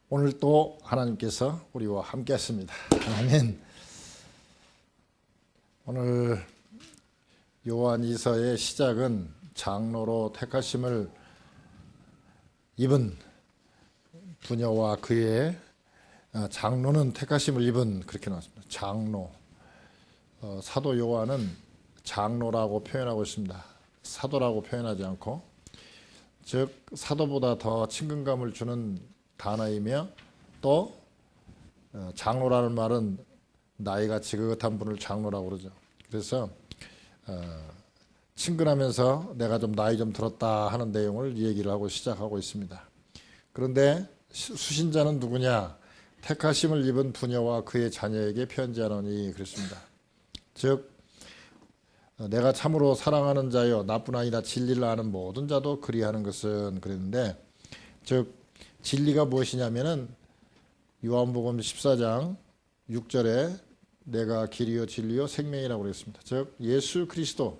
오늘 또 하나님께서 우리와 함께 하십니다. 아멘. 오늘 요한이서의 시작은 장로로 택하심을 입은 부녀와 그의 장로는 택하심을 입은, 그렇게 나왔습니다. 장로. 사도 요한은 장로라고 표현하고 있습니다. 사도라고 표현하지 않고, 즉 사도보다 더 친근감을 주는 단어이며, 또 장로라는 말은 나이가 지긋한 분을 장로라고 그러죠. 그래서 친근하면서 내가 좀 나이 좀 들었다 하는 내용을 얘기를 하고 시작하고 있습니다. 그런데 수신자는 누구냐? 택하심을 입은 부녀와 그의 자녀에게 편지하노니 그랬습니다. 즉 내가 참으로 사랑하는 자여 나뿐 아니라 진리를 아는 모든 자도 그리하는 것은, 그랬는데, 즉 진리가 무엇이냐면은 요한복음 14장 6절에 내가 길이요 진리요 생명이라고 그랬습니다. 즉 예수 그리스도를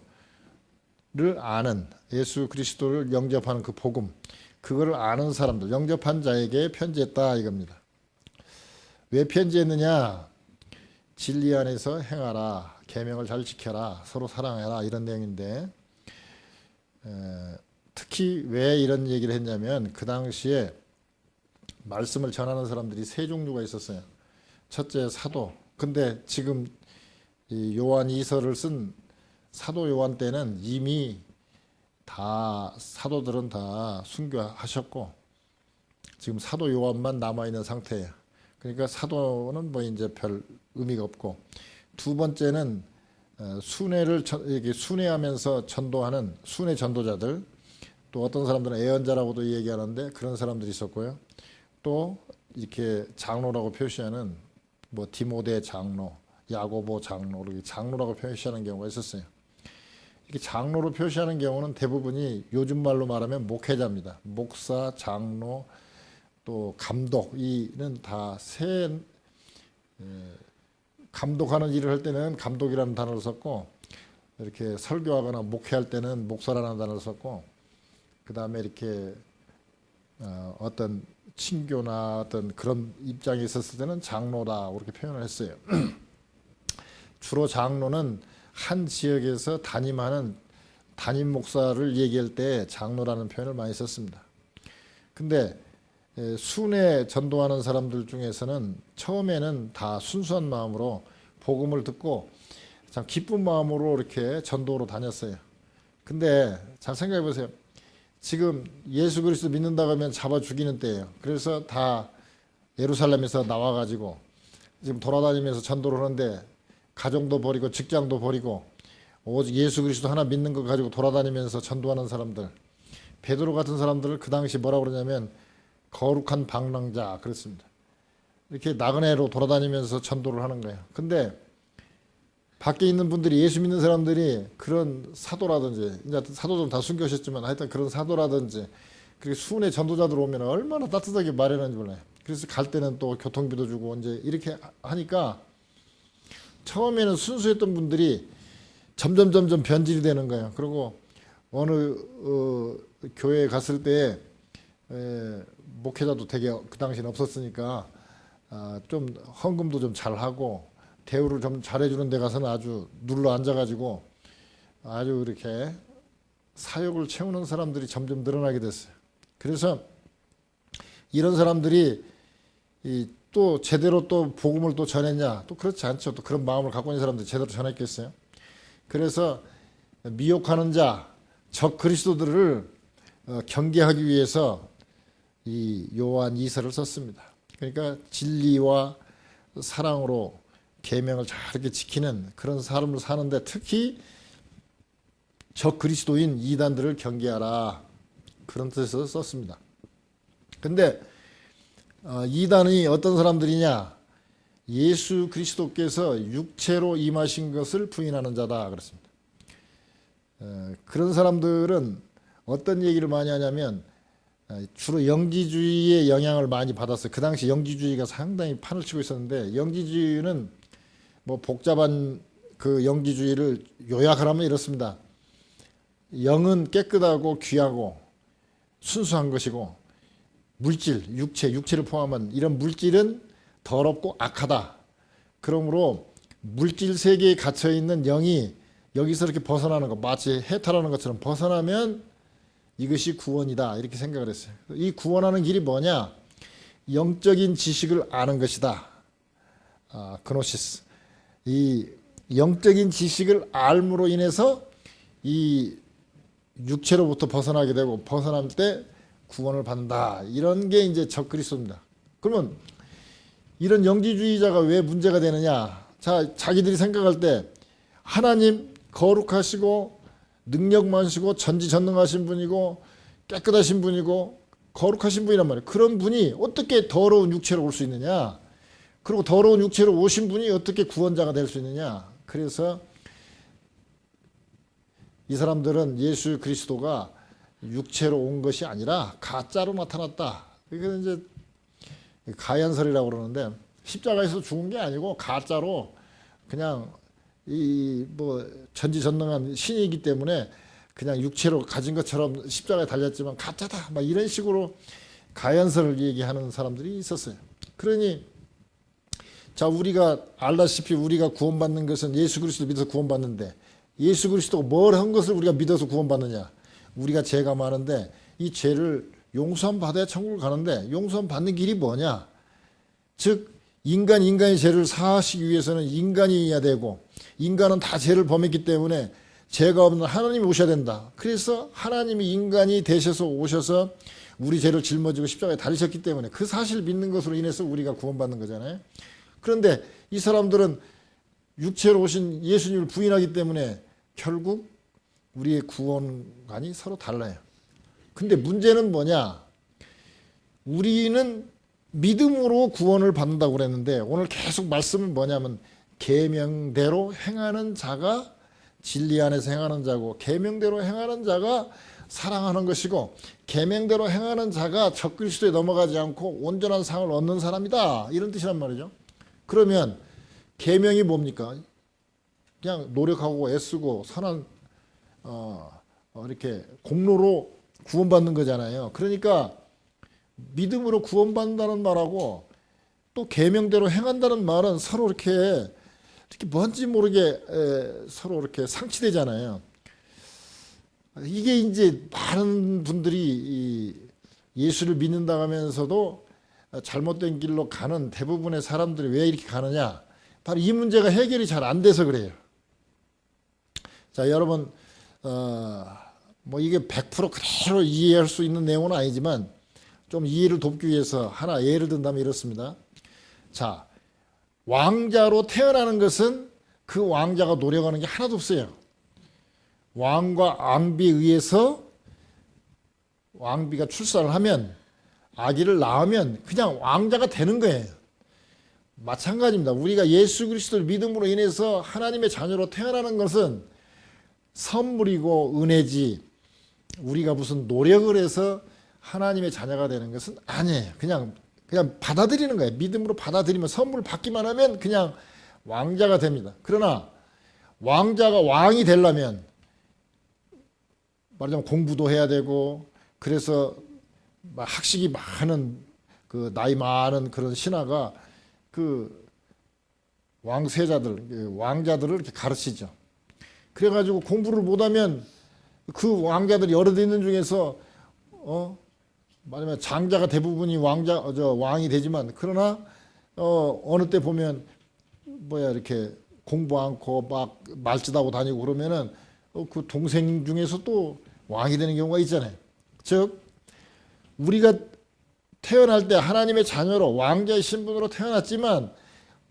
아는, 예수 그리스도를 영접하는 그 복음, 그거를 아는 사람들, 영접한 자에게 편지했다 이겁니다. 왜 편지했느냐? 진리 안에서 행하라, 계명을 잘 지켜라, 서로 사랑해라, 이런 내용인데, 특히 왜 이런 얘기를 했냐면 그 당시에 말씀을 전하는 사람들이 세 종류가 있었어요. 첫째 사도. 근데 지금 이 요한 이서를 쓴 사도 요한 때는 이미 다 사도들은 다 순교하셨고 지금 사도 요한만 남아있는 상태예요. 그러니까 사도는 뭐 이제 별 의미가 없고, 두 번째는 순회를 이렇게 순회하면서 전도하는 순회 전도자들, 또 어떤 사람들은 애언자라고도 얘기하는데 그런 사람들이 있었고요. 또 이렇게 장로라고 표시하는 뭐 디모데 장로, 야고보 장로, 이렇게 장로라고 표시하는 경우가 있었어요. 이렇게 장로로 표시하는 경우는 대부분이 요즘 말로 말하면 목회자입니다. 목사, 장로, 또 감독, 이는 다 세, 감독하는 일을 할 때는 감독이라는 단어를 썼고, 이렇게 설교하거나 목회할 때는 목사라는 단어를 썼고, 그 다음에 이렇게 어떤 친교나 어떤 그런 입장에 있었을 때는 장로다 이렇게 표현을 했어요. 주로 장로는 한 지역에서 담임하는 담임 목사를 얘기할 때 장로라는 표현을 많이 썼습니다. 근데 순회 전도하는 사람들 중에서는 처음에는 다 순수한 마음으로 복음을 듣고 참 기쁜 마음으로 이렇게 전도로 다녔어요. 근데 잘 생각해 보세요. 지금 예수 그리스도 믿는다고 하면 잡아 죽이는 때예요. 그래서 다 예루살렘에서 나와가지고 지금 돌아다니면서 전도를 하는데 가정도 버리고 직장도 버리고 오직 예수 그리스도 하나 믿는 거 가지고 돌아다니면서 전도하는 사람들, 베드로 같은 사람들을 그 당시 뭐라고 그러냐면 거룩한 방랑자 그랬습니다. 이렇게 나그네로 돌아다니면서 전도를 하는 거예요. 근데 밖에 있는 분들이, 예수 믿는 사람들이 그런 사도라든지, 이제 사도들은 다 순교하셨지만 하여튼 그런 사도라든지 그렇게 순회 전도자들 오면 얼마나 따뜻하게 말하는지 몰라요. 그래서 갈 때는 또 교통비도 주고 이제 이렇게 하니까 처음에는 순수했던 분들이 점점 변질이 되는 거예요. 그리고 어느 교회에 갔을 때 목회자도 되게 그 당시는 없었으니까 좀 헌금도 좀 잘하고 대우를 좀 잘해주는 데 가서는 아주 눌러 앉아가지고 아주 이렇게 사역을 채우는 사람들이 점점 늘어나게 됐어요. 그래서 이런 사람들이 또 제대로 또 복음을 또 전했냐? 또 그렇지 않죠. 또 그런 마음을 갖고 있는 사람들이 제대로 전했겠어요. 그래서 미혹하는 자, 적 그리스도들을 경계하기 위해서 이 요한 이서를 썼습니다. 그러니까 진리와 사랑으로 계명을 잘 이렇게 지키는 그런 삶을 사는데 특히 적 그리스도인 이단들을 경계하라, 그런 뜻에서 썼습니다. 근데 이단이 어떤 사람들이냐? 예수 그리스도께서 육체로 임하신 것을 부인하는 자다 그랬습니다. 그런 사람들은 어떤 얘기를 많이 하냐면 주로 영지주의의 영향을 많이 받았어요. 그 당시 영지주의가 상당히 판을 치고 있었는데, 영지주의는 뭐 복잡한 그 영지주의를 요약하라면 이렇습니다. 영은 깨끗하고 귀하고 순수한 것이고 물질, 육체를 포함한 이런 물질은 더럽고 악하다. 그러므로 물질 세계에 갇혀 있는 영이 여기서 이렇게 벗어나는 것, 마치 해탈하는 것처럼 벗어나면 이것이 구원이다. 이렇게 생각을 했어요. 이 구원하는 길이 뭐냐? 영적인 지식을 아는 것이다. 그노시스. 이 영적인 지식을 알므로 인해서 이 육체로부터 벗어나게 되고 벗어날 때 구원을 받는다. 이런 게 이제 적그리스도입니다. 그러면 이런 영지주의자가 왜 문제가 되느냐? 자, 자기들이 생각할 때 하나님 거룩하시고 능력 많으시고 전지전능하신 분이고 깨끗하신 분이고 거룩하신 분이란 말이에요. 그런 분이 어떻게 더러운 육체로 올 수 있느냐? 그리고 더러운 육체로 오신 분이 어떻게 구원자가 될 수 있느냐? 그래서 이 사람들은 예수 그리스도가 육체로 온 것이 아니라 가짜로 나타났다. 이게 이제 가연설이라고 그러는데 십자가에서 죽은 게 아니고 가짜로 그냥 이 뭐 전지전능한 신이기 때문에 그냥 육체로 가진 것처럼 십자가에 달렸지만 가짜다. 막 이런 식으로 가연설을 얘기하는 사람들이 있었어요. 그러니 자, 우리가 알다시피 우리가 구원받는 것은 예수 그리스도 믿어서 구원받는데 예수 그리스도가 뭘 한 것을 우리가 믿어서 구원받느냐? 우리가 죄가 많은데 이 죄를 용서함 받아야 천국을 가는데 용서함 받는 길이 뭐냐? 즉 인간의 죄를 사하시기 위해서는 인간이어야 되고 인간은 다 죄를 범했기 때문에 죄가 없는 하나님이 오셔야 된다. 그래서 하나님이 인간이 되셔서 오셔서 우리 죄를 짊어지고 십자가에 달리셨기 때문에 그 사실을 믿는 것으로 인해서 우리가 구원받는 거잖아요. 그런데 이 사람들은 육체로 오신 예수님을 부인하기 때문에 결국 우리의 구원관이 서로 달라요. 근데 문제는 뭐냐? 우리는 믿음으로 구원을 받는다고 그랬는데 오늘 계속 말씀은 뭐냐면 계명대로 행하는 자가 진리 안에서 행하는 자고 계명대로 행하는 자가 사랑하는 것이고 계명대로 행하는 자가 적그리스도에 넘어가지 않고 온전한 상을 얻는 사람이다. 이런 뜻이란 말이죠. 그러면 계명이 뭡니까? 그냥 노력하고 애쓰고 선한 이렇게 공로로 구원받는 거잖아요. 그러니까 믿음으로 구원받는다는 말하고 또 계명대로 행한다는 말은 서로 이렇게 뭔지 모르게 서로 이렇게 상치되잖아요. 이게 이제 많은 분들이 예수를 믿는다 하면서도 잘못된 길로 가는 대부분의 사람들이 왜 이렇게 가느냐? 바로 이 문제가 해결이 잘 안 돼서 그래요. 자, 여러분, 뭐 이게 100% 그대로 이해할 수 있는 내용은 아니지만 좀 이해를 돕기 위해서 하나 예를 든다면 이렇습니다. 자, 왕자로 태어나는 것은 그 왕자가 노력하는 게 하나도 없어요. 왕과 왕비에 의해서 왕비가 출산을 하면 아기를 낳으면 그냥 왕자가 되는 거예요. 마찬가지입니다. 우리가 예수 그리스도를 믿음으로 인해서 하나님의 자녀로 태어나는 것은 선물이고 은혜지 우리가 무슨 노력을 해서 하나님의 자녀가 되는 것은 아니에요. 그냥 받아들이는 거예요. 믿음으로 받아들이면 선물을 받기만 하면 그냥 왕자가 됩니다. 그러나 왕자가 왕이 되려면 말하자면 공부도 해야 되고 그래서 학식이 많은 그 나이 많은 그런 신하가 그 왕세자들, 왕자들을 이렇게 가르치죠. 그래가지고 공부를 못하면 그 왕자들이 여러 대 있는 중에서 말하자면 장자가 대부분이 왕이 되지만 그러나 어느 때 보면 이렇게 공부 않고 막 말짓하고 다니고 그러면은 그 동생 중에서 또 왕이 되는 경우가 있잖아요. 즉 우리가 태어날 때 하나님의 자녀로 왕자의 신분으로 태어났지만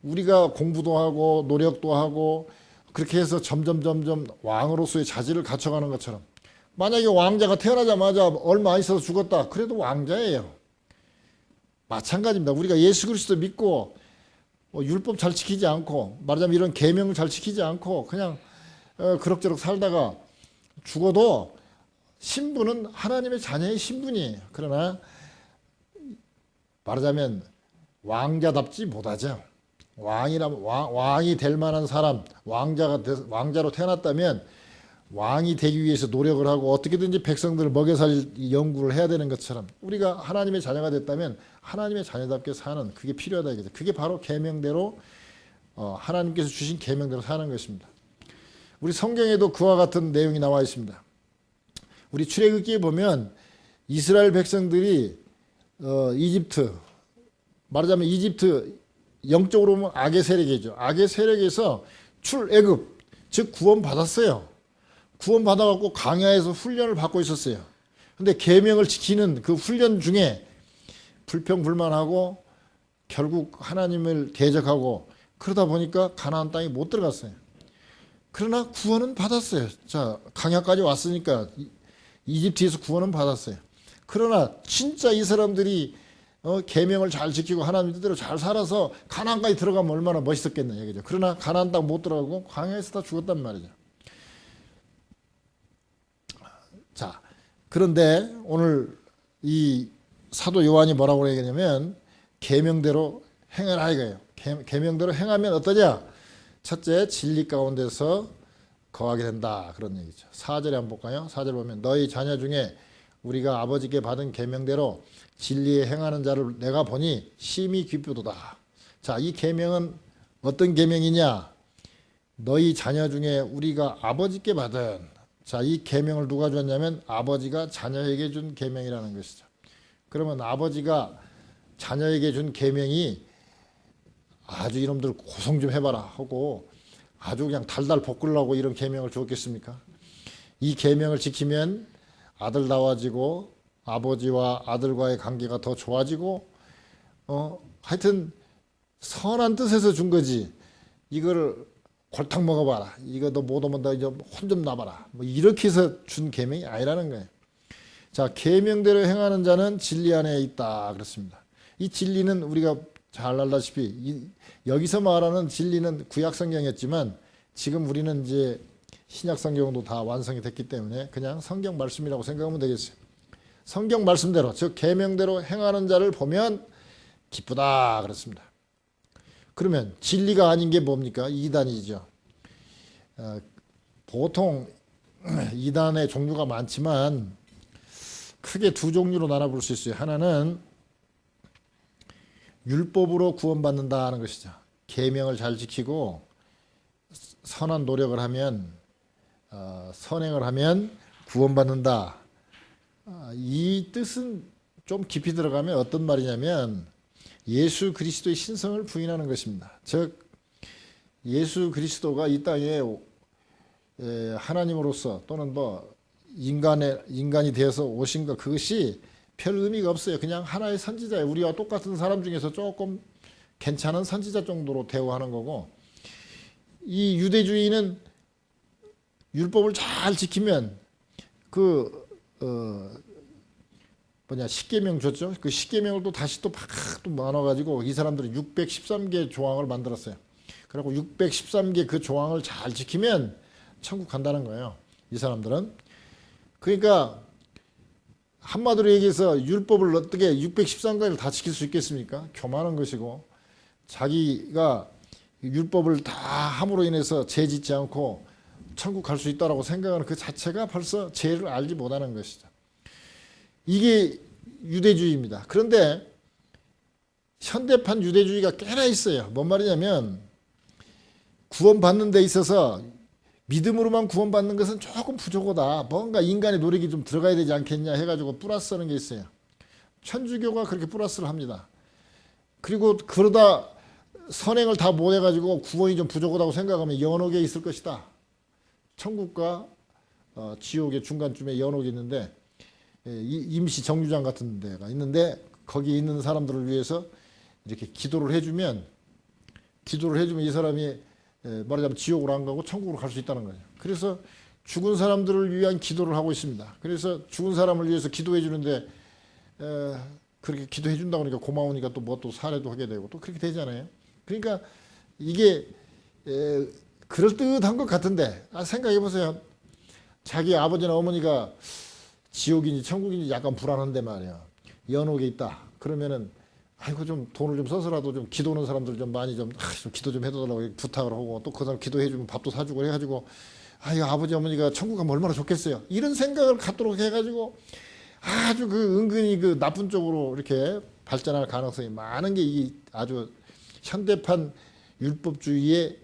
우리가 공부도 하고 노력도 하고 그렇게 해서 점점 왕으로서의 자질을 갖춰가는 것처럼 만약에 왕자가 태어나자마자 얼마 안 있어서 죽었다. 그래도 왕자예요. 마찬가지입니다. 우리가 예수 그리스도 믿고 율법 잘 지키지 않고 말하자면 이런 계명을 잘 지키지 않고 그냥 그럭저럭 살다가 죽어도 신분은 하나님의 자녀의 신분이에요. 그러나 말하자면 왕자답지 못하죠. 왕이 될 만한 사람, 왕자로 태어났다면 왕이 되기 위해서 노력을 하고 어떻게든지 백성들을 먹여 살 연구를 해야 되는 것처럼 우리가 하나님의 자녀가 됐다면 하나님의 자녀답게 사는 그게 필요하다 이거죠. 그게 바로 계명대로 하나님께서 주신 계명대로 사는 것입니다. 우리 성경에도 그와 같은 내용이 나와 있습니다. 우리 출애굽기에 보면 이스라엘 백성들이 이집트, 말하자면 이집트 영적으로 보면 악의 세력이죠. 악의 세력에서 출애굽, 즉 구원받았어요. 구원받아갖고 광야에서 훈련을 받고 있었어요. 근데 계명을 지키는 그 훈련 중에 불평불만하고 결국 하나님을 대적하고 그러다 보니까 가나안 땅에 못 들어갔어요. 그러나 구원은 받았어요. 자, 광야까지 왔으니까 이집트에서 구원은 받았어요. 그러나 진짜 이 사람들이 계명을 잘 지키고 하나님 뜻대로 잘 살아서 가나안까지 들어가면 얼마나 멋있었겠냐 얘기죠. 그러나 가나안 땅 못 들어가고 광야에서 다 죽었단 말이죠. 자, 그런데 오늘 이 사도 요한이 뭐라고 얘기하냐면 계명대로 행하라 이거예요. 계명대로 행하면 어떠냐? 첫째, 진리 가운데서 거하게 된다. 그런 얘기죠. 4절에 한번 볼까요? 4절 보면 너희 자녀 중에 우리가 아버지께 받은 계명대로 진리에 행하는 자를 내가 보니 심히 기쁘도다. 자, 이 계명은 어떤 계명이냐? 너희 자녀 중에 우리가 아버지께 받은, 자, 이 계명을 누가 줬냐면 아버지가 자녀에게 준 계명이라는 것이죠. 그러면 아버지가 자녀에게 준 계명이 아주 이놈들 고성 좀 해봐라 하고 아주 그냥 달달 볶으려고 이런 계명을 줬겠습니까? 이 계명을 지키면 아들다워지고 아버지와 아들과의 관계가 더 좋아지고 하여튼 선한 뜻에서 준 거지. 이걸 골탕 먹어봐라. 이거 너 못 오면 너 이제 혼 좀 나봐라. 뭐 이렇게 해서 준 계명이 아니라는 거예요. 자, 계명대로 행하는 자는 진리 안에 있다 그렇습니다. 이 진리는 우리가 잘 알다시피 여기서 말하는 진리는 구약 성경이었지만 지금 우리는 이제 신약 성경도 다 완성이 됐기 때문에 그냥 성경 말씀이라고 생각하면 되겠어요. 성경 말씀대로 즉 계명대로 행하는 자를 보면 기쁘다 그렇습니다. 그러면 진리가 아닌 게 뭡니까? 이단이죠. 보통 이단의 종류가 많지만 크게 두 종류로 나눠볼 수 있어요. 하나는 율법으로 구원받는다는 것이죠. 계명을 잘 지키고 선한 노력을 하면 선행을 하면 구원받는다. 이 뜻은 좀 깊이 들어가면 어떤 말이냐면 예수 그리스도의 신성을 부인하는 것입니다. 즉 예수 그리스도가 이 땅에 하나님으로서 또는 뭐 인간이 되어서 오신 것 그것이 별 의미가 없어요. 그냥 하나의 선지자예요. 우리와 똑같은 사람 중에서 조금 괜찮은 선지자 정도로 대우하는 거고 이 유대주의는 율법을 잘 지키면 십계명 줬죠. 그 십계명을 또 다시 또 나눠가지고 이 사람들이 613개 조항을 만들었어요. 그리고 613개 그 조항을 잘 지키면 천국 간다는 거예요. 이 사람들은. 그러니까 한마디로 얘기해서 율법을 어떻게 613가지를 다 지킬 수 있겠습니까? 교만한 것이고 자기가 율법을 다 함으로 인해서 죄 짓지 않고 천국 갈 수 있다라고 생각하는 그 자체가 벌써 죄를 알지 못하는 것이죠. 이게 유대주의입니다. 그런데 현대판 유대주의가 꽤나 있어요. 뭔 말이냐면 구원받는 데 있어서 믿음으로만 구원받는 것은 조금 부족하다. 뭔가 인간의 노력이 좀 들어가야 되지 않겠냐 해가지고 플러스 하는 게 있어요. 천주교가 그렇게 플러스를 합니다. 그리고 그러다 선행을 다 못해가지고 구원이 좀 부족하다고 생각하면 연옥에 있을 것이다. 천국과 지옥의 중간쯤에 연옥이 있는데 임시 정류장 같은 데가 있는데 거기 있는 사람들을 위해서 이렇게 기도를 해주면 이 사람이 말하자면 지옥으로 안 가고 천국으로 갈 수 있다는 거죠. 그래서 죽은 사람들을 위한 기도를 하고 있습니다. 그래서 죽은 사람을 위해서 기도해 주는데 그렇게 기도해 준다고 하니까 고마우니까 또 뭐 또 사례도 하게 되고 또 그렇게 되잖아요. 그러니까 이게 그럴듯한 것 같은데 생각해 보세요. 자기 아버지나 어머니가 지옥인지 천국인지 약간 불안한데 말이야. 연옥에 있다. 그러면은 아이고 좀 돈을 좀 써서라도 좀 기도하는 사람들 좀 많이 좀 기도 좀 해달라고 부탁을 하고 또 그 사람 기도해 주면 밥도 사주고 해가지고 아유, 아버지 어머니가 천국 가면 얼마나 좋겠어요. 이런 생각을 갖도록 해가지고 아주 그 은근히 그 나쁜 쪽으로 이렇게 발전할 가능성이 많은 게 이 아주 현대판 율법주의의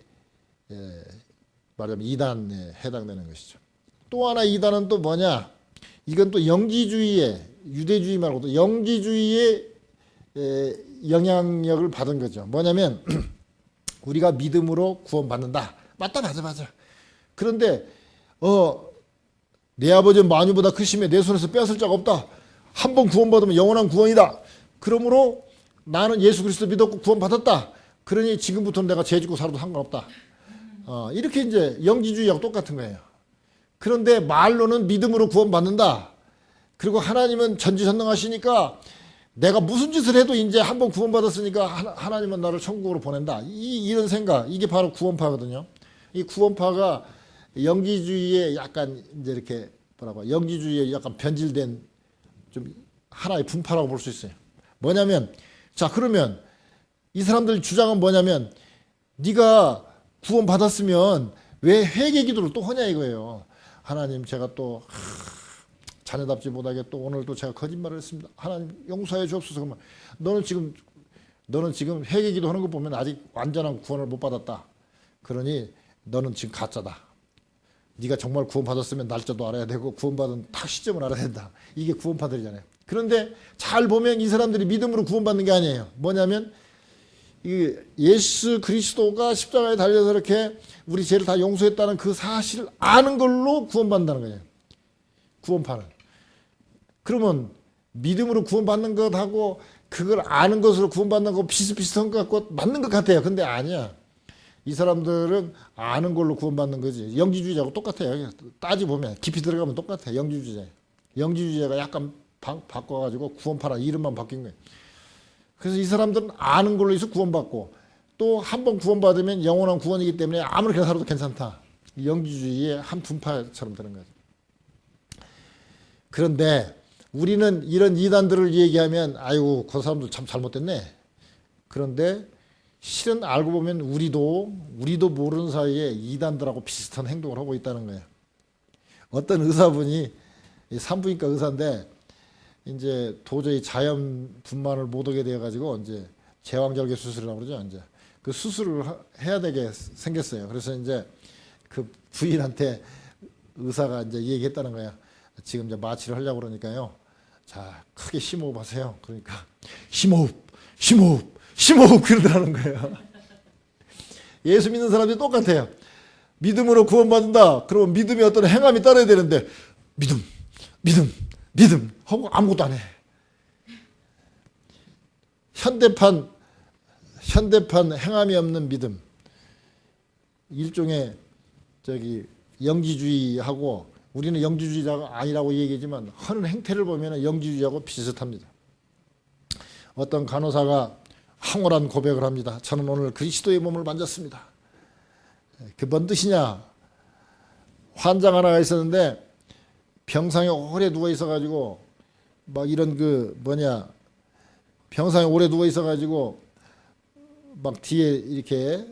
말하자면 이단에 해당되는 것이죠. 또 하나 이단은 또 뭐냐? 이건 또 영지주의의, 유대주의 말고도 영지주의의 영향력을 받은 거죠. 뭐냐면 우리가 믿음으로 구원받는다. 맞다, 맞아. 그런데 내 아버지는 만유보다 크심에 내 손에서 빼앗을 자가 없다. 한 번 구원받으면 영원한 구원이다. 그러므로 나는 예수 그리스도 믿었고 구원받았다. 그러니 지금부터는 내가 죄 짓고 살아도 상관없다. 이렇게 이제 영지주의하고 똑같은 거예요. 그런데 말로는 믿음으로 구원받는다. 그리고 하나님은 전지전능하시니까 내가 무슨 짓을 해도 이제 한 번 구원받았으니까 하나님은 나를 천국으로 보낸다. 이런 생각, 이게 바로 구원파거든요. 이 구원파가 영지주의에 약간 이제 이렇게 영지주의에 약간 변질된 좀 하나의 분파라고 볼 수 있어요. 뭐냐면, 자, 그러면 이 사람들 주장은 뭐냐면, 네가 구원받았으면 왜 회개 기도를 또 하냐 이거예요. 하나님, 제가 또 자녀답지 못하게 또 오늘도 제가 거짓말을 했습니다. 하나님 용서해 주옵소서. 그러면 너는 지금 회개 기도하는 거 보면 아직 완전한 구원을 못 받았다. 그러니 너는 지금 가짜다. 네가 정말 구원받았으면 날짜도 알아야 되고 구원받은 딱 시점을 알아야 된다. 이게 구원파들이잖아요. 그런데 잘 보면 이 사람들이 믿음으로 구원받는 게 아니에요. 뭐냐면 이 예수 그리스도가 십자가에 달려서 이렇게 우리 죄를 다 용서했다는 그 사실을 아는 걸로 구원받는다는 거예요. 구원파는. 그러면 믿음으로 구원받는 것하고 그걸 아는 것으로 구원받는 거 비슷비슷한 것 같고 맞는 것 같아요. 근데 아니야. 이 사람들은 아는 걸로 구원받는 거지. 영지주의자하고 똑같아요. 따지보면 깊이 들어가면 똑같아요. 영지주의자. 영지주의자가 약간 바꿔가지고 구원파라 이름만 바뀐 거예요. 그래서 이 사람들은 아는 걸로 해서 구원받고 또 한 번 구원받으면 영원한 구원이기 때문에 아무렇게나 살아도 괜찮다. 영지주의의 한 분파처럼 되는 거죠. 그런데 우리는 이런 이단들을 얘기하면 아이고 그 사람들 참 잘못됐네. 그런데 실은 알고 보면 우리도 모르는 사이에 이단들하고 비슷한 행동을 하고 있다는 거예요. 어떤 의사분이 산부인과 의사인데 이제 도저히 자연 분만을 못 하게 되어 가지고 이제 제왕절개 수술이라고 그러죠. 이제 그 수술을 해야 되게 생겼어요. 그래서 이제 그 부인한테 의사가 이제 얘기했다는 거야. 지금 이제 마취를 하려고 그러니까요. 자, 크게 심호흡 하세요. 그러니까 심호흡 그러더라는 거예요. 예수 믿는 사람들이 똑같아요. 믿음으로 구원받는다. 그러면 믿음이 어떤 행함이 따라야 되는데 믿음 하고 아무것도 안 해. 현대판 행함이 없는 믿음. 일종의 영지주의하고 우리는 영지주의자가 아니라고 얘기하지만 하는 행태를 보면 영지주의하고 비슷합니다. 어떤 간호사가 황홀한 고백을 합니다. 저는 오늘 그리스도의 몸을 만졌습니다. 그 뭔 뜻이냐? 환자가 하나가 있었는데 병상에 오래 누워 있어가지고 막 이런 병상에 오래 누워 있어가지고 막 뒤에 이렇게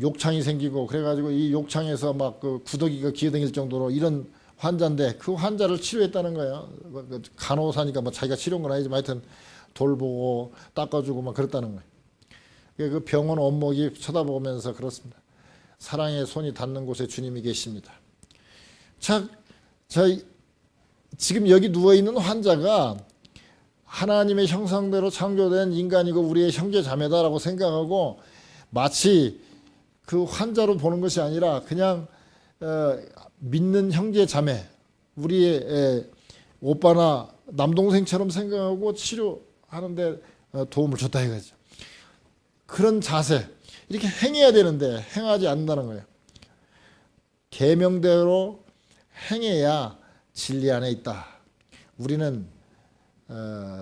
욕창이 생기고 그래가지고 이 욕창에서 막 그 구더기가 기어다닐 정도로 이런 환자인데 그 환자를 치료했다는 거예요. 간호사니까 뭐 자기가 치료한 건 아니지만 하여튼 돌보고 닦아주고 막 그랬다는 거예요. 그 병원 원목이 쳐다보면서 그렇습니다. 사랑의 손이 닿는 곳에 주님이 계십니다. 지금 여기 누워있는 환자가 하나님의 형상대로 창조된 인간이고 우리의 형제 자매다라고 생각하고 마치 그 환자로 보는 것이 아니라 그냥 믿는 형제 자매, 우리의 오빠나 남동생처럼 생각하고 치료하는데 도움을 줬다 이거죠. 그런 자세, 이렇게 행해야 되는데 행하지 않는다는 거예요. 계명대로 행해야 진리 안에 있다. 우리는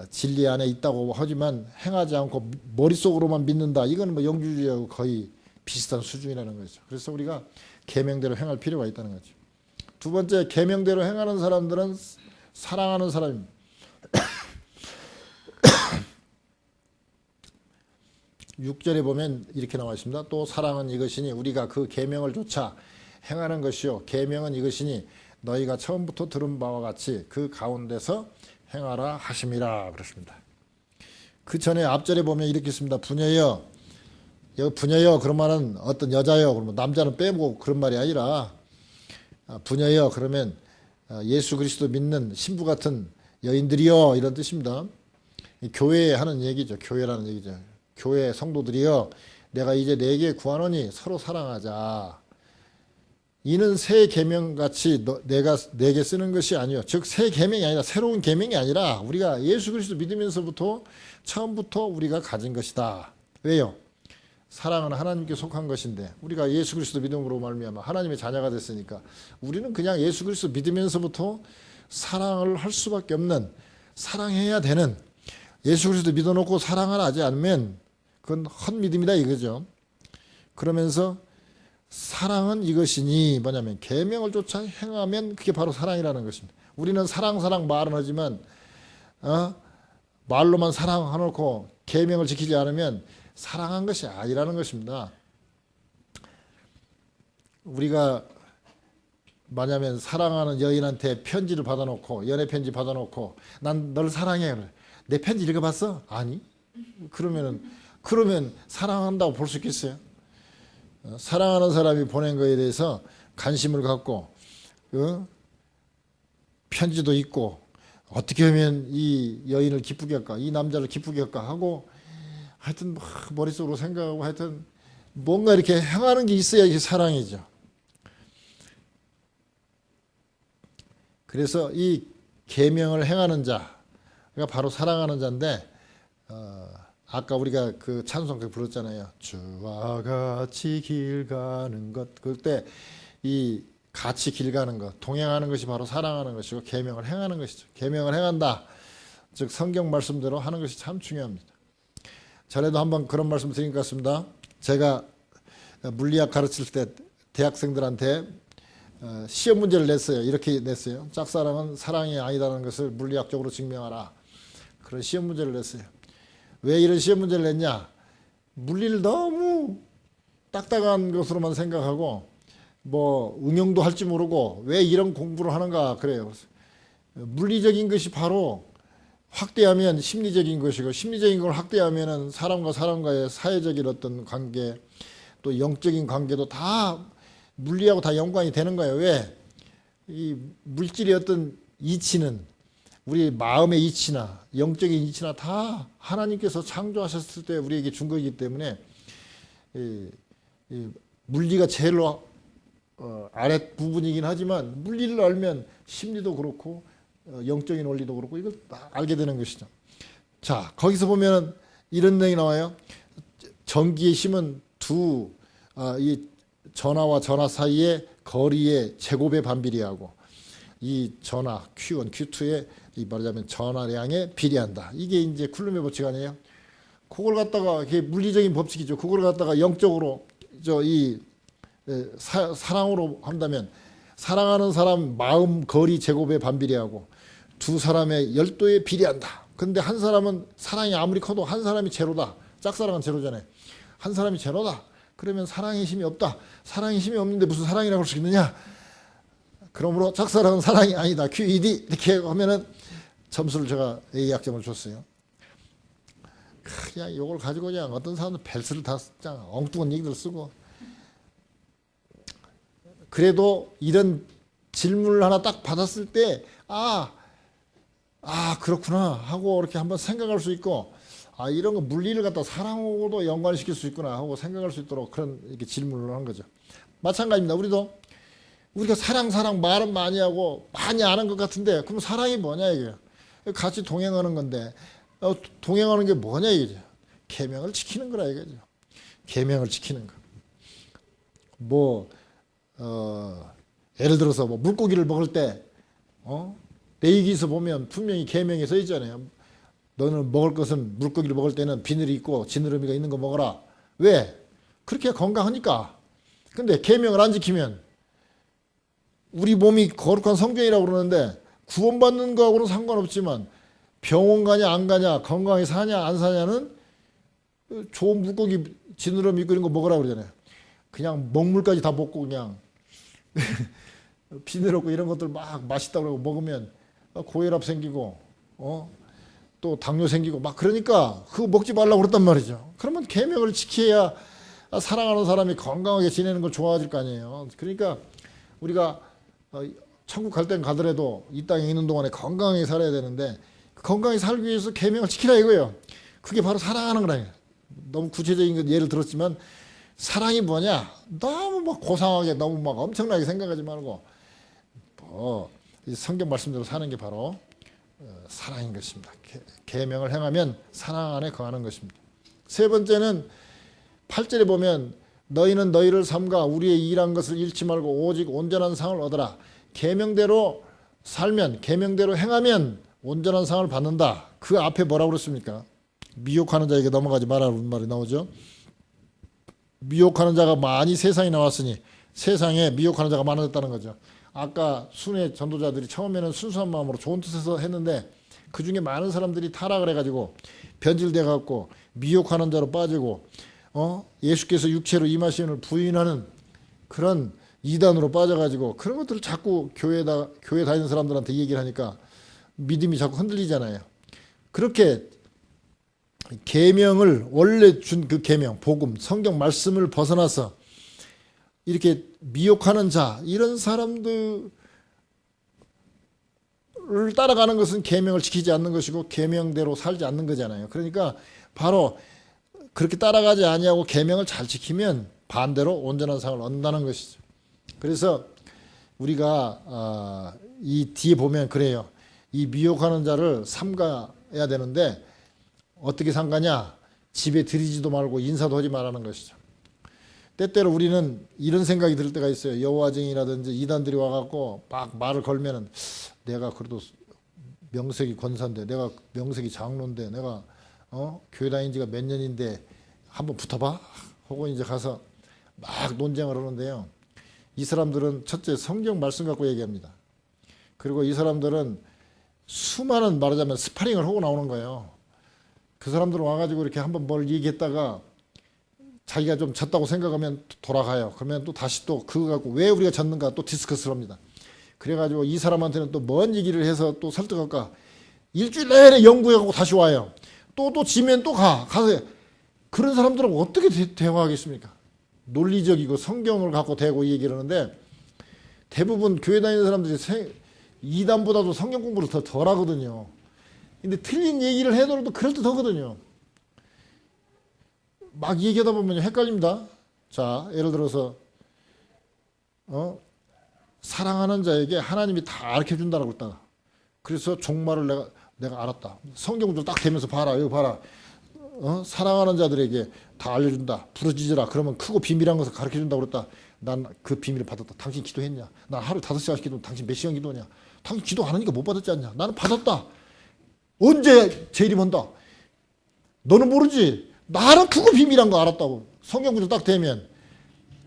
진리 안에 있다고 하지만 행하지 않고 머릿속으로만 믿는다. 이건 뭐 영주주의하고 거의 비슷한 수준이라는 거죠. 그래서 우리가 계명대로 행할 필요가 있다는 거죠. 두 번째, 계명대로 행하는 사람들은 사랑하는 사람입니다. 6절에 보면 이렇게 나와 있습니다. 또 사랑은 이것이니 우리가 그 계명을 조차 행하는 것이요 계명은 이것이니 너희가 처음부터 들은 바와 같이 그 가운데서 행하라 하심이라 그렇습니다. 그 전에 앞절에 보면 이렇게 있습니다. 부녀여, 여기 부녀여 그러면은 어떤 여자여 그러면 남자는 빼고 그런 말이 아니라 부녀여 그러면 예수 그리스도 믿는 신부 같은 여인들이여 이런 뜻입니다. 교회에 하는 얘기죠. 교회라는 얘기죠. 교회 성도들이여 내가 이제 내게 구하노니 서로 사랑하자. 이는 새 계명같이 내가 내게 쓰는 것이 아니요. 즉 새 계명이 아니라 새로운 계명이 아니라 우리가 예수 그리스도 믿으면서부터 처음부터 우리가 가진 것이다. 왜요? 사랑은 하나님께 속한 것인데 우리가 예수 그리스도 믿음으로 말미암아 하나님의 자녀가 됐으니까 우리는 그냥 예수 그리스도 믿으면서부터 사랑을 할 수밖에 없는 사랑해야 되는 예수 그리스도 믿어놓고 사랑을 하지 않으면 그건 헛믿음이다 이거죠. 그러면서 사랑은 이것이니 뭐냐면 계명을 쫓아 행하면 그게 바로 사랑이라는 것입니다. 우리는 사랑 말은 하지만 말로만 사랑해놓고 계명을 지키지 않으면 사랑한 것이 아니라는 것입니다. 우리가 만약에 사랑하는 여인한테 편지를 받아놓고 연애 편지 받아놓고 난 널 사랑해. 내 편지 읽어봤어? 아니. 그러면 사랑한다고 볼 수 있겠어요? 사랑하는 사람이 보낸 거에 대해서 관심을 갖고 편지도 읽고 어떻게 하면 이 여인을 기쁘게 할까 이 남자를 기쁘게 할까 하고 하여튼 머릿속으로 생각하고 하여튼 뭔가 이렇게 행하는 게 있어야 이게 사랑이죠. 그래서 이 계명을 행하는 자가 바로 사랑하는 자인데 아까 우리가 그 찬송가 불렀잖아요. 주와 같이 길 가는 것. 그때 이 같이 길 가는 것, 동행하는 것이 바로 사랑하는 것이고 계명을 행하는 것이죠. 계명을 행한다. 즉 성경 말씀대로 하는 것이 참 중요합니다. 전에도 한번 그런 말씀 드린 것 같습니다. 제가 물리학 가르칠 때 대학생들한테 시험 문제를 냈어요. 이렇게 냈어요. 짝사랑은 사랑이 아니다라는 것을 물리학적으로 증명하라. 그런 시험 문제를 냈어요. 왜 이런 시험 문제를 냈냐? 물리를 너무 딱딱한 것으로만 생각하고 뭐 응용도 할 줄 모르고 왜 이런 공부를 하는가 그래요. 물리적인 것이 바로 확대하면 심리적인 것이고 심리적인 걸 확대하면은 사람과 사람과의 사회적인 어떤 관계 또 영적인 관계도 다 물리하고 다 연관이 되는 거예요. 왜? 이 물질의 어떤 이치는 우리 마음의 이치나 영적인 이치나 다 하나님께서 창조하셨을 때 우리에게 준 거이기 때문에 이 물리가 제일 아랫 부분이긴 하지만 물리를 알면 심리도 그렇고 영적인 원리도 그렇고 이걸 다 알게 되는 것이죠. 자, 거기서 보면 이런 내용이 나와요. 전기의 힘은 이 전하와 전하 사이의 거리의 제곱의 반비례하고 이 전하 Q1, Q2의 이 말하자면 전하량에 비례한다. 이게 이제 쿨룸의 법칙 아니에요? 그걸 갖다가 이게 물리적인 법칙이죠. 그걸 갖다가 영적으로 사랑으로 한다면 사랑하는 사람 마음 거리 제곱에 반비례하고 두 사람의 열도에 비례한다. 근데 한 사람은 사랑이 아무리 커도 한 사람이 제로다. 짝사랑은 제로잖아요. 한 사람이 제로다. 그러면 사랑의 힘이 없다. 사랑의 힘이 없는데 무슨 사랑이라고 할 수 있느냐? 그러므로 짝사랑은 사랑이 아니다. QED 이렇게 하면은 점수를 제가 A 학점을 줬어요. 그냥 이걸 가지고 그냥 어떤 사람들 벨스를 다 그냥 엉뚱한 얘기들 쓰고 그래도 이런 질문을 하나 딱 받았을 때 그렇구나 하고 이렇게 한번 생각할 수 있고 이런 거 물리를 갖다 사랑하고도 연관시킬 수 있구나 하고 생각할 수 있도록 그런 이렇게 질문을 한 거죠. 마찬가지입니다. 우리가 사랑 말은 많이 하고 많이 아는 것 같은데 그럼 사랑이 뭐냐 이게 같이 동행하는 건데 동행하는 게 뭐냐 이거죠. 계명을 지키는 거라 이거죠. 계명을 지키는 거. 예를 들어서 물고기를 먹을 때 레위기에서 보면 분명히 계명에 써 있잖아요. 너는 먹을 것은 물고기를 먹을 때는 비늘이 있고 지느러미가 있는 거 먹어라. 왜? 그렇게 건강하니까. 근데 계명을 안 지키면 우리 몸이 거룩한 성전이라고 그러는데 구원받는 거하고는 상관없지만 병원 가냐 안 가냐 건강히 사냐 안 사냐는 좋은 물고기 지느러미 있고 이런 거 먹으라고 그러잖아요. 그냥 먹물까지 다 먹고 그냥 비닐없고 이런 것들 막 맛있다고 그러고 먹으면 고혈압 생기고 또 당뇨 생기고 막 그러니까 그거 먹지 말라고 그랬단 말이죠. 그러면 계명을 지켜야 사랑하는 사람이 건강하게 지내는 걸 좋아질 거 아니에요. 그러니까 우리가 천국 갈 땐 가더라도 이 땅에 있는 동안에 건강하게 살아야 되는데 건강하게 살기 위해서 계명을 지키라 이거예요. 그게 바로 사랑하는 거라요. 너무 구체적인 예를 들었지만 사랑이 뭐냐? 너무 막 고상하게 너무 막 엄청나게 생각하지 말고 이 성경 말씀대로 사는 게 바로 사랑인 것입니다. 계명을 행하면 사랑 안에 거하는 것입니다. 세 번째는 8절에 보면 너희는 너희를 삼가 우리의 일한 것을 잃지 말고 오직 온전한 상을 얻어라. 계명대로 살면 계명대로 행하면 온전한 상을 받는다. 그 앞에 뭐라고 그랬습니까? 미혹하는 자에게 넘어가지 말라는 말이 나오죠. 미혹하는 자가 많이 세상에 나왔으니 세상에 미혹하는 자가 많아졌다는 거죠. 아까 순회 전도자들이 처음에는 순수한 마음으로 좋은 뜻에서 했는데 그 중에 많은 사람들이 타락을 해가지고 변질돼 갖고 미혹하는 자로 빠지고 예수께서 육체로 임하심을 부인하는 그런 이단으로 빠져가지고 그런 것들을 자꾸 교회 다니는 사람들한테 얘기를 하니까 믿음이 자꾸 흔들리잖아요. 그렇게 계명을 원래 준 그 계명, 복음, 성경 말씀을 벗어나서 이렇게 미혹하는 자 이런 사람들을 따라가는 것은 계명을 지키지 않는 것이고 계명대로 살지 않는 거잖아요. 그러니까 바로 그렇게 따라가지 아니하고 계명을 잘 지키면 반대로 온전한 상을 얻는다는 것이죠. 그래서 우리가 이 뒤에 보면 그래요. 이 미혹하는 자를 삼가야 되는데 어떻게 삼가냐? 집에 들이지도 말고 인사도 하지 말라는 것이죠. 때때로 우리는 이런 생각이 들 때가 있어요. 여호와쟁이라든지 이단들이 와갖고 막 말을 걸면은 내가 그래도 명색이 권사인데 내가 명색이 장로인데 내가 교회 다닌 지가 몇 년인데 한번 붙어봐? 혹은 이제 가서 막 논쟁을 하는데요. 이 사람들은 첫째 성경 말씀 갖고 얘기합니다. 그리고 이 사람들은 수많은 말하자면 스파링을 하고 나오는 거예요. 그 사람들은 와가지고 이렇게 한번 뭘 얘기했다가 자기가 좀 졌다고 생각하면 돌아가요. 그러면 또 다시 또 그거 갖고 왜 우리가 졌는가 또 디스커스를 합니다. 그래가지고 이 사람한테는 또 뭔 얘기를 해서 또 설득할까 일주일 내내 연구해가고 다시 와요. 또 지면 또 가서 그런 사람들은 어떻게 대화하겠습니까? 논리적이고 성경을 갖고 대고 얘기를 하는데 대부분 교회 다니는 사람들이 이단보다도 성경 공부를 덜 하거든요. 근데 틀린 얘기를 해도 그럴듯하거든요. 막 얘기하다 보면 헷갈립니다. 자, 예를 들어서 사랑하는 자에게 하나님이 다 가르쳐준다고 했다. 그래서 종말을 내가 알았다. 성경줄 딱 대면서 봐라, 여기 봐라. 사랑하는 자들에게 다 알려준다. 부르짖으라. 그러면 크고 비밀한 것을 가르쳐준다고 그랬다. 난 그 비밀을 받았다. 당신 기도했냐? 난 하루 5시간씩 기도했는데 당신 몇 시간 기도하냐? 당신 기도 안 하니까 못 받았지 않냐? 나는 받았다. 언제 제 이름 한다? 너는 모르지? 나는 그거 비밀한 거 알았다고. 성경구조 딱 되면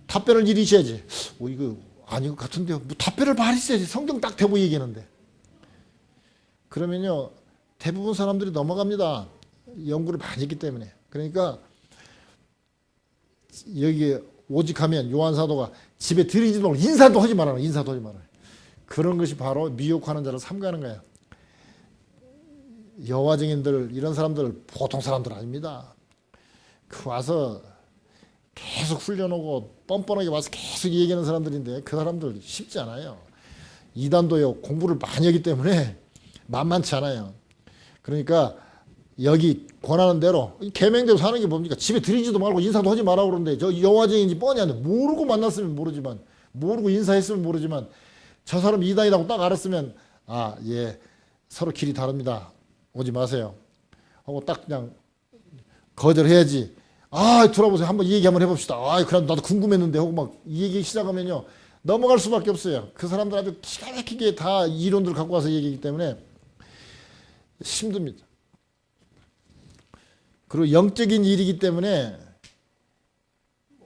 답변을 일이 있어야지. 이거 아닌 것 같은데요. 뭐 답변을 말했어야지. 성경 딱 대고 얘기하는데. 그러면요 대부분 사람들이 넘어갑니다. 연구를 많이 했기 때문에. 그러니까 여기 오직하면 요한 사도가 집에 들이지도 말고 인사도 하지 말아라. 인사도 하지 말아라. 그런 것이 바로 미혹하는 자를 삼가는 거예요. 여호와 증인들 이런 사람들 보통 사람들 아닙니다. 그 와서 계속 훈련하고 뻔뻔하게 와서 계속 얘기하는 사람들인데 그 사람들 쉽지 않아요. 이단도요 공부를 많이 하기 때문에 만만치 않아요. 그러니까 여기 권하는 대로 계명대로 사는 게 뭡니까? 집에 들이지도 말고 인사도 하지 말라고 그러는데 저 여호와 증인인지 뻔히 아는데 모르고 만났으면 모르지만 모르고 인사했으면 모르지만 저 사람 이단이라고 딱 알았으면 예 서로 길이 다릅니다. 오지 마세요. 하고 딱 그냥 거절해야지. 돌아보세요. 한번 이 얘기 한번 해봅시다. 그럼 나도 궁금했는데 하고 막 이 얘기 시작하면요 넘어갈 수밖에 없어요. 그 사람들 아주 기가 막히게 다 이론들을 갖고 와서 얘기하기 때문에 힘듭니다. 그리고 영적인 일이기 때문에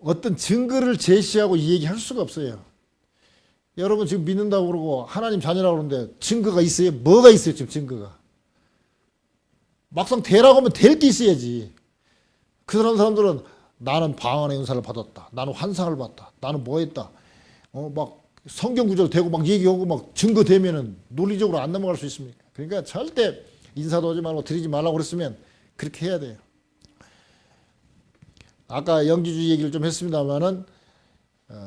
어떤 증거를 제시하고 이 얘기할 수가 없어요. 여러분 지금 믿는다고 그러고 하나님 자녀라고 그러는데 증거가 있어요? 뭐가 있어요 지금 증거가? 막상 되라고 하면 될 게 있어야지. 그 사람들은 나는 방언의 은사를 받았다. 나는 환상을 봤다. 나는 뭐 했다. 막 성경 구절 대고 막 얘기하고 막 증거 되면은 논리적으로 안 넘어갈 수 있습니까? 그러니까 절대 인사도 하지 말고 드리지 말라고 그랬으면 그렇게 해야 돼요. 아까 영지주의 얘기를 좀 했습니다만은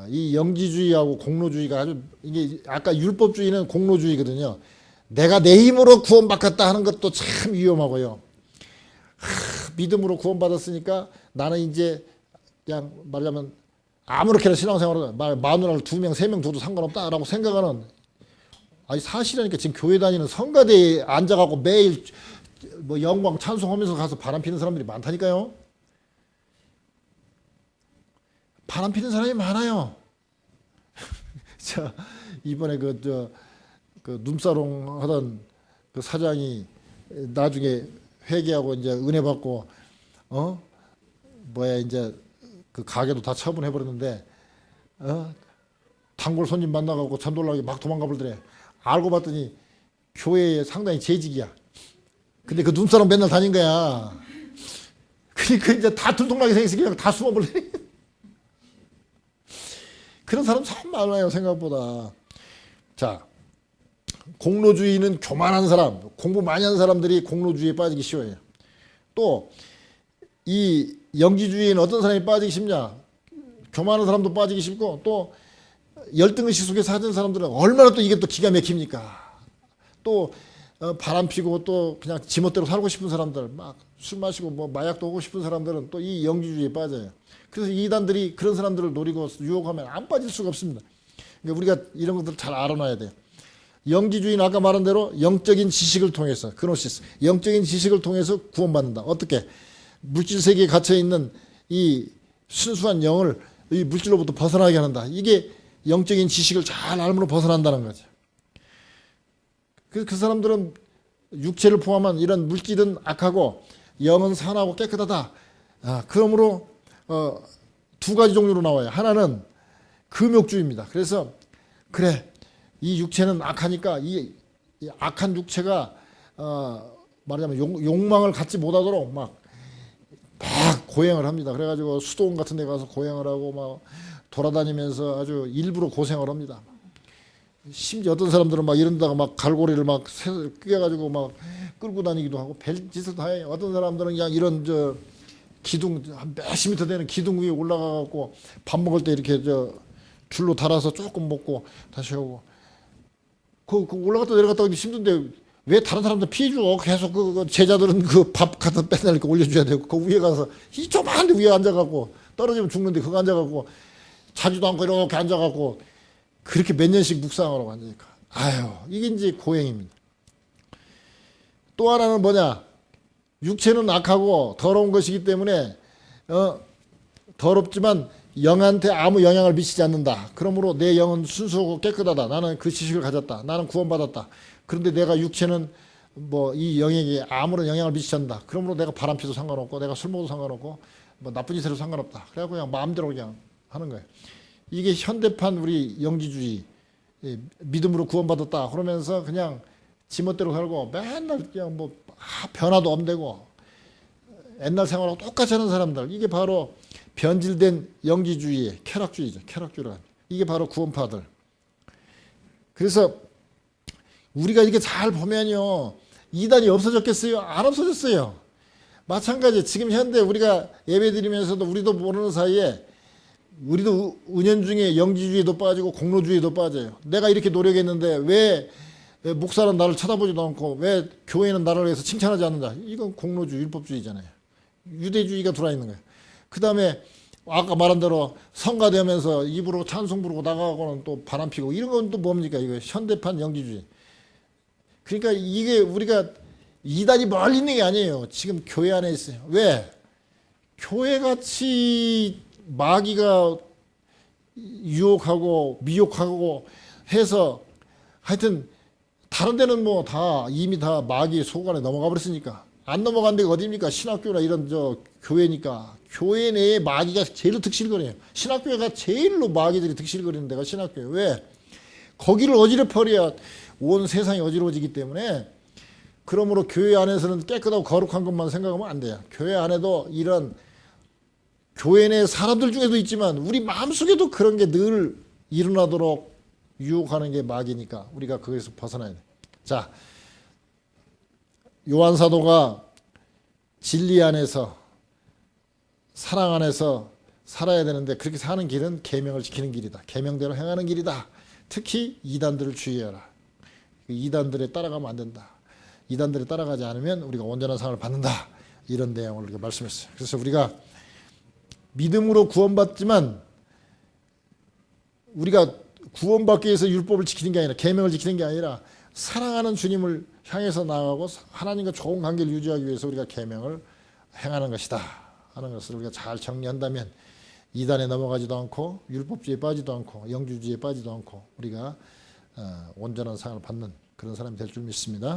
이 영지주의하고 공로주의가 아주 이게 아까 율법주의는 공로주의거든요. 내가 내 힘으로 구원받겠다 하는 것도 참 위험하고요. 믿음으로 구원받았으니까 나는 이제 그냥 말하자면 아무렇게나 신앙생활을 마누라를 2명, 3명 둬도 상관없다라고 생각하는 아니 사실이니까 지금 교회 다니는 성가대에 앉아갖고 매일 뭐 영광 찬송하면서 가서 바람 피는 사람들이 많다니까요. 바람 피는 사람이 많아요. 자, 이번에 그 눈사롱 하던 그 사장이 나중에 회개하고 이제 은혜 받고 이제 그 가게도 다 처분해 버렸는데 단골 손님 만나가고 잠돌라게 막 도망가 버리더래. 알고 봤더니 교회에 상당히 재직이야. 근데 그 눈사람 맨날 다닌 거야. 그러니까 이제 다 들통나게 생겼으니까 그냥 다 숨어버려. 그런 사람 참 많아요, 생각보다. 자, 공로주의는 교만한 사람, 공부 많이 하는 사람들이 공로주의에 빠지기 쉬워요. 또 이 영지주의에는 어떤 사람이 빠지기 쉽냐? 교만한 사람도 빠지기 쉽고 또 열등의식 속에 사는 사람들은 얼마나 또 이게 또 기가 막힙니까? 또 바람 피고 또 그냥 지멋대로 살고 싶은 사람들, 막 술 마시고 뭐 마약도 하고 싶은 사람들은 또 이 영지주의에 빠져요. 그래서 이단들이 그런 사람들을 노리고 유혹하면 안 빠질 수가 없습니다. 그러니까 우리가 이런 것들 잘 알아놔야 돼요. 영지주의는 아까 말한 대로 영적인 지식을 통해서, 그노시스, 영적인 지식을 통해서 구원받는다. 어떻게? 물질 세계에 갇혀있는 이 순수한 영을 이 물질로부터 벗어나게 한다. 이게 영적인 지식을 잘 알므로 벗어난다는 거죠. 그 사람들은 육체를 포함한 이런 물질은 악하고 영은 선하고 깨끗하다. 그러므로 2가지 종류로 나와요. 하나는 금욕주의입니다. 그래서 그래, 이 육체는 악하니까 이 악한 육체가 말하자면 욕망을 갖지 못하도록 막 고행을 합니다. 그래가지고 수도원 같은 데 가서 고행을 하고 막 돌아다니면서 아주 일부러 고생을 합니다. 심지어 어떤 사람들은 막 이런다가 막 갈고리를 막 끼워가지고 막 끌고 다니기도 하고 별짓을 다 해요. 어떤 사람들은 그냥 이런 기둥 한 몇십 미터 되는 기둥 위에 올라가갖고 밥 먹을 때 이렇게 줄로 달아서 조금 먹고 다시 오고 그 올라갔다 내려갔다 하기 힘든데 왜 다른 사람들 피해줘? 계속 그 제자들은 그 밥 갖다 맨날 이렇게 올려줘야 되고 그 위에 가서 이 조그만 데 위에 앉아갖고 떨어지면 죽는데 그거 앉아갖고 자지도 않고 이렇게 앉아갖고 그렇게 몇 년씩 묵상을 하고 앉으니까 아유 이게 이제 고행입니다. 또 하나는 뭐냐? 육체는 악하고 더러운 것이기 때문에 더럽지만 영한테 아무 영향을 미치지 않는다. 그러므로 내 영은 순수하고 깨끗하다. 나는 그 지식을 가졌다. 나는 구원받았다. 그런데 내가 육체는 뭐 이 영에게 아무런 영향을 미치지 않는다. 그러므로 내가 바람 피도 상관없고 내가 술 먹어도 상관없고 뭐 나쁜 짓 해도 상관없다. 그래갖고 그냥 마음대로 그냥 하는 거예요. 이게 현대판 우리 영지주의 믿음으로 구원받았다. 그러면서 그냥 지멋대로 살고 맨날 그냥 뭐 변화도 없대고 옛날 생활하고 똑같이 하는 사람들 이게 바로 변질된 영지주의의 쾌락주의죠. 쾌락주의란 이게 바로 구원파들. 그래서 우리가 이렇게 잘 보면요 이단이 없어졌겠어요? 안 없어졌어요. 마찬가지 지금 현대 우리가 예배드리면서도 우리도 모르는 사이에 우리도 은연중에 영지주의도 빠지고 공로주의도 빠져요. 내가 이렇게 노력했는데 왜 목사는 나를 쳐다보지도 않고 왜 교회는 나를 위해서 칭찬하지 않는다. 이건 공로주의, 율법주의잖아요. 유대주의가 들어와 있는 거예요. 그 다음에 아까 말한 대로 성가되면서 입으로 찬송 부르고 나가고는 또 바람 피고 이런 건 또 뭡니까? 이거 현대판 영지주의. 그러니까 이게 우리가 이단이 멀리 있는 게 아니에요. 지금 교회 안에 있어요. 왜? 교회같이 마귀가 유혹하고 미혹하고 해서 하여튼 다른 데는 뭐 다 이미 다 마귀의 속안에 넘어가 버렸으니까 안 넘어간 데가 어디입니까? 신학교나 이런 교회니까 교회 내에 마귀가 제일 득실거려요. 신학교가 제일로 마귀들이 득실거리는 데가 신학교예요. 왜? 거기를 어지럽혀야 온 세상이 어지러워지기 때문에 그러므로 교회 안에서는 깨끗하고 거룩한 것만 생각하면 안 돼요. 교회 안에도 이런 교회 내 사람들 중에도 있지만 우리 마음속에도 그런 게 늘 일어나도록 유혹하는 게 마귀니까 우리가 거기서 벗어나야 돼. 자, 요한 사도가 진리 안에서 사랑 안에서 살아야 되는데 그렇게 사는 길은 계명을 지키는 길이다. 계명대로 행하는 길이다. 특히 이단들을 주의해라. 이단들에 따라가면 안 된다. 이단들에 따라가지 않으면 우리가 온전한 상을 받는다. 이런 내용을 우리가 말씀했어요. 그래서 우리가 믿음으로 구원받지만 우리가 구원받기 위해서 율법을 지키는 게 아니라 계명을 지키는 게 아니라 사랑하는 주님을 향해서 나아가고 하나님과 좋은 관계를 유지하기 위해서 우리가 계명을 행하는 것이다 하는 것을 우리가 잘 정리한다면 이단에 넘어가지도 않고 율법주의에 빠지도 않고 영주주의에 빠지도 않고 우리가 온전한 상을 받는 그런 사람이 될 줄 믿습니다.